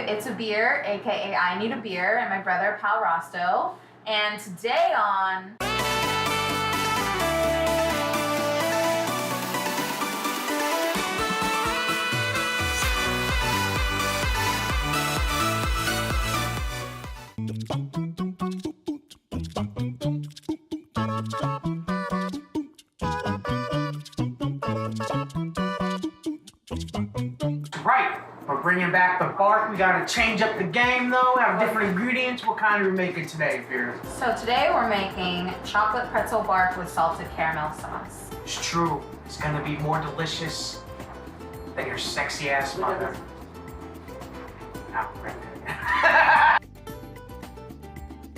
It's a Beer, aka I Need a Beer, and my brother Pal Rasto. And today on Right, we're bringing back the bark. We gotta change up the game though. We have different ingredients. What kind are we making today, Fear? So today we're making chocolate pretzel bark with salted caramel sauce. It's true. It's gonna be more delicious than your sexy ass mother. Not right.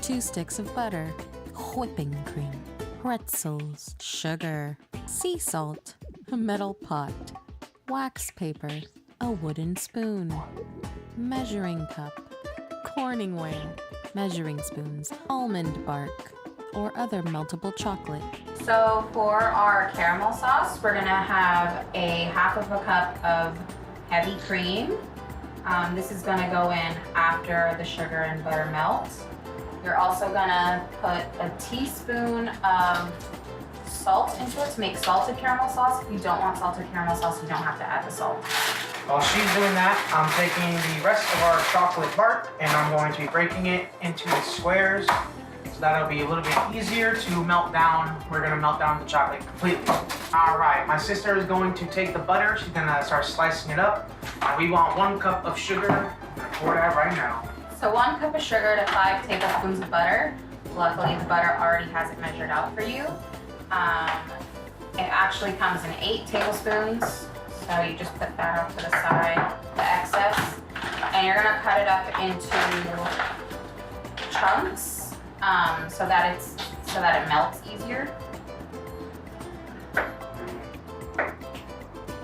2 sticks of butter, whipping cream, pretzels, sugar, sea salt, a metal pot, wax paper, a wooden spoon, measuring cup, Corning whale, measuring spoons, almond bark, or other meltable chocolate. So for our caramel sauce, we're gonna have a half of a cup of heavy cream. This is gonna go in after the sugar and butter melt. You're also gonna put a teaspoon of salt into it to make salted caramel sauce. If you don't want salted caramel sauce, you don't have to add the salt. While she's doing that, I'm taking the rest of our chocolate bark and I'm going to be breaking it into the squares so that'll be a little bit easier to melt down. We're gonna melt down the chocolate completely. All right, my sister is going to take the butter. She's gonna start slicing it up. We want 1 cup of sugar. I'm gonna pour that right now. So 1 cup of sugar to 5 tablespoons of butter. Luckily, the butter already has it measured out for you. It actually comes in 8 tablespoons. So you just put that off to the side, the excess, and you're gonna cut it up into chunks so that it melts easier.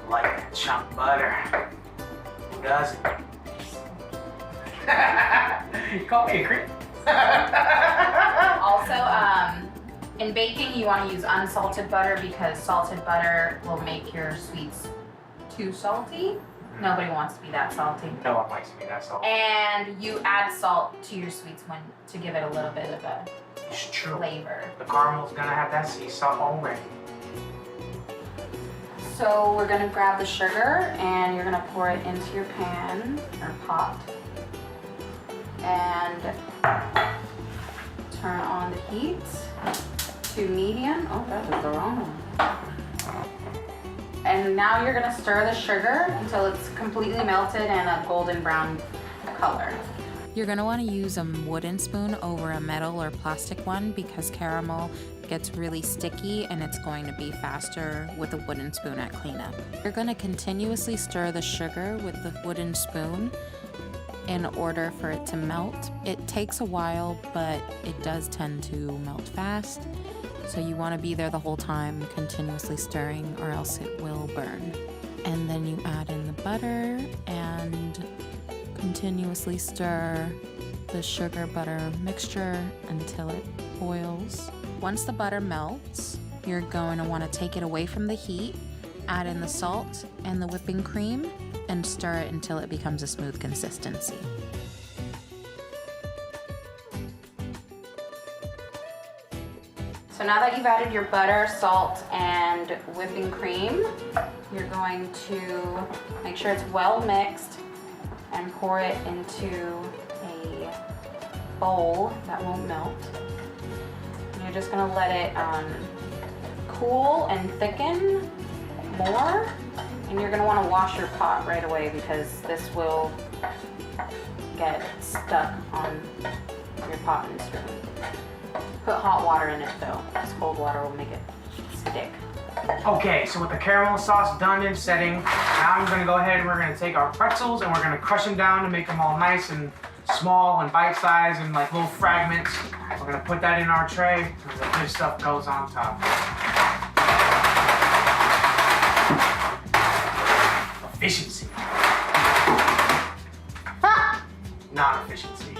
Like chunk butter. Who doesn't? You call me a creep. Also, in baking, you want to use unsalted butter because salted butter will make your sweets too salty. Nobody wants to be that salty. No one likes to be that salty. And you add salt to your sweets to give it a little bit of a It's true. flavor. The caramel's gonna have that sea salt already. So we're gonna grab the sugar and you're gonna pour it into your pan or pot. And turn on the heat to medium. Oh, that was the wrong one. And now you're gonna stir the sugar until it's completely melted and a golden brown color. You're gonna wanna use a wooden spoon over a metal or plastic one because caramel gets really sticky and it's going to be faster with a wooden spoon at cleanup. You're gonna continuously stir the sugar with the wooden spoon in order for it to melt. It takes a while, but it does tend to melt fast. So you want to be there the whole time, continuously stirring, or else it will burn. And then you add in the butter and continuously stir the sugar butter mixture until it boils. Once the butter melts, you're going to want to take it away from the heat, add in the salt and the whipping cream, and stir it until it becomes a smooth consistency. So now that you've added your butter, salt, and whipping cream, you're going to make sure it's well mixed and pour it into a bowl that won't melt. And you're just gonna let it cool and thicken more. And you're gonna wanna wash your pot right away because this will get stuck on your pot and spoon. Put hot water in it though, because cold water will make it stick. Okay, so with the caramel sauce done and setting, now I'm gonna go ahead and we're gonna take our pretzels and we're gonna crush them down to make them all nice and small and bite-sized and like little fragments. We're gonna put that in our tray and the good stuff goes on top. Efficiency. Not efficiency.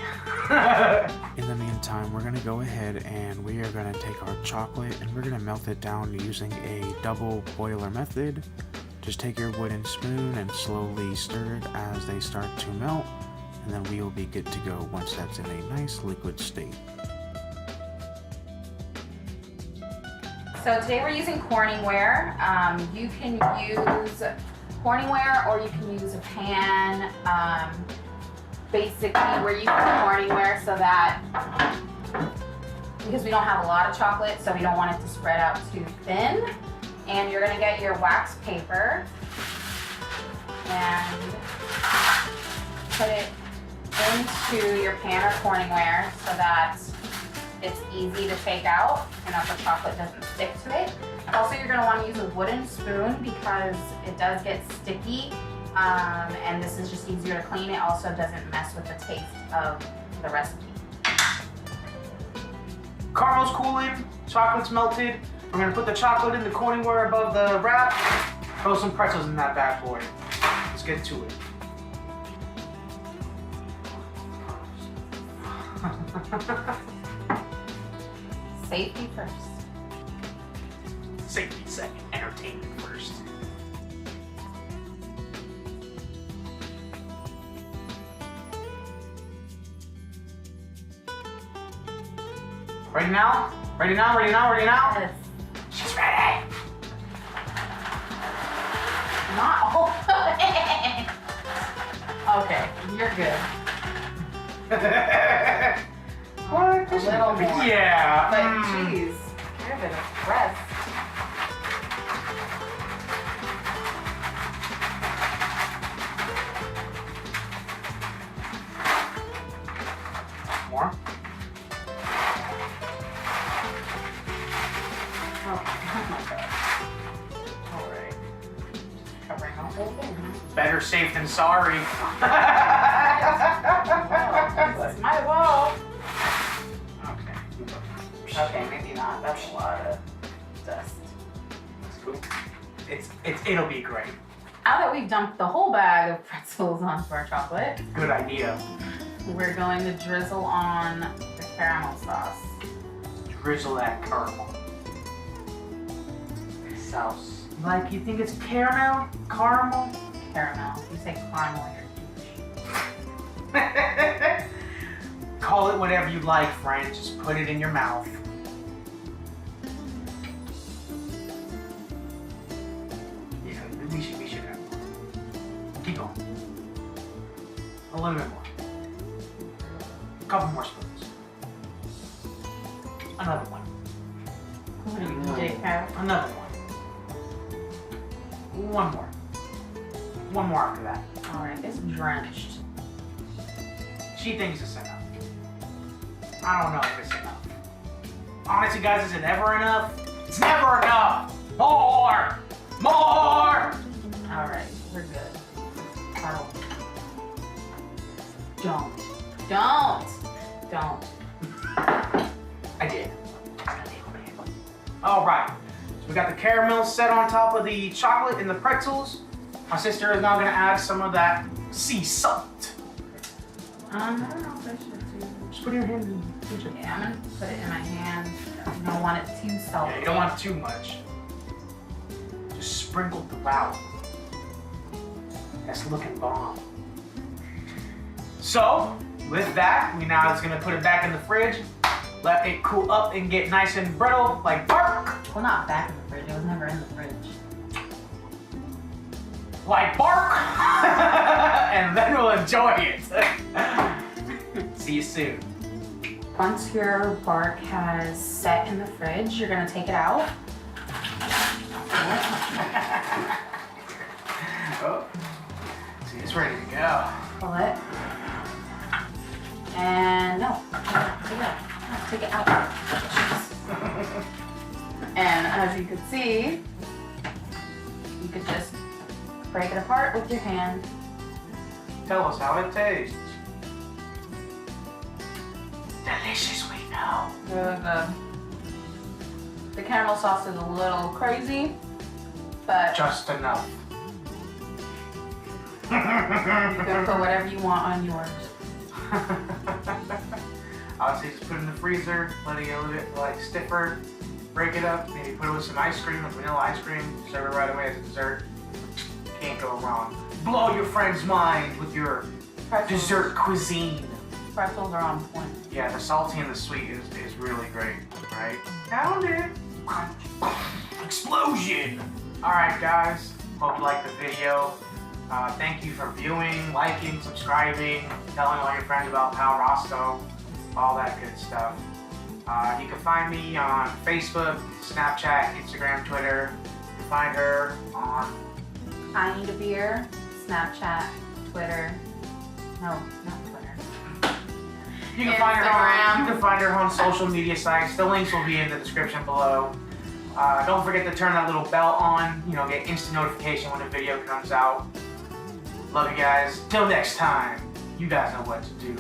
In the meantime, we're going to go ahead and we are going to take our chocolate and we're going to melt it down using a double boiler method. Just take your wooden spoon and slowly stir it as they start to melt and then we will be good to go once that's in a nice liquid state. So today we're using Corningware. You can use Corningware or you can use a pan. Basically, we're using Corningware so that, because we don't have a lot of chocolate, so we don't want it to spread out too thin. And you're gonna get your wax paper and put it into your pan or Corningware so that it's easy to take out and that the chocolate doesn't stick to it. Also, you're gonna wanna use a wooden spoon because it does get sticky, and this is just easier to clean. It also doesn't mess with the taste of the recipe. Caramel's cooling, chocolate's melted. We're gonna put the chocolate in the Corningware above the wrap. Throw some pretzels in that bad boy. Let's get to it. Safety first. Safety second, entertainment first. Ready now? Ready now? Ready now? Ready now? Yes. She's ready. Not all of it. Okay, you're good. What? A little more. Yeah. But geez, you're a bit pressed. More? Alright. Covering the whole thing. Better safe than sorry. Might as well. Okay. Okay, maybe not. That's a lot of dust. That's cool. It'll be great. Now that we've dumped the whole bag of pretzels onto our chocolate, Good idea. we're going to drizzle on the caramel sauce. Drizzle that caramel. Sauce. Like, you think it's caramel? Caramel? Caramel. If you say caramel, you're douche. Call it whatever you like, friend. Just put it in your mouth. Yeah, we should have more. Keep going. A little bit more. A couple more spoons. Another one. What are you, J-Cat? Another one. One more. One more after that. Alright, it's drenched. She thinks it's enough. I don't know if it's enough. Honestly, guys, is it ever enough? It's never enough! More! More! Alright, we're good. Don't. I did. Alright. So we got the caramel set on top of the chocolate and the pretzels. My sister is now going to add some of that sea salt. I don't know if I should do. Just put it in your hand and Yeah, I'm gonna put it in my hand. I don't want it too salty. yeah, you don't want too much. Just sprinkle throughout. That's looking bomb. So, with that, we now just gonna put it back in the fridge, let it cool up and get nice and brittle like bark. Well, not back in the fridge. It was never in the fridge. Like bark! And then we'll enjoy it. See you soon. Once your bark has set in the fridge, you're gonna take it out. Oh. See, it's ready to go. Pull it. And no, take it out. And as you can see, you could just break it apart with your hand. Tell us how it tastes. Delicious, we know. The caramel sauce is a little crazy, but Just enough. you can put whatever you want on yours. I would say just put it in the freezer, let it get a little bit like stiffer, break it up, maybe put it with some ice cream, like vanilla ice cream, serve it right away as a dessert. Can't go wrong. Blow your friend's mind with your Pretzels. dessert cuisine. Pretzels are on point. Yeah, the salty and the sweet is really great, right? Found it. Explosion! Alright guys, hope you liked the video. Thank you for viewing, liking, subscribing, telling all your friends about Pal Rasto, all that good stuff. You can find me on Facebook, Snapchat, Instagram, Twitter. You can find her on I Need a Beer, Snapchat, Twitter. No, not Twitter. You can find her on social media sites. The links will be in the description below. Don't forget to turn that little bell on, get instant notification when a video comes out. Love you guys. Till next time, you guys know what to do.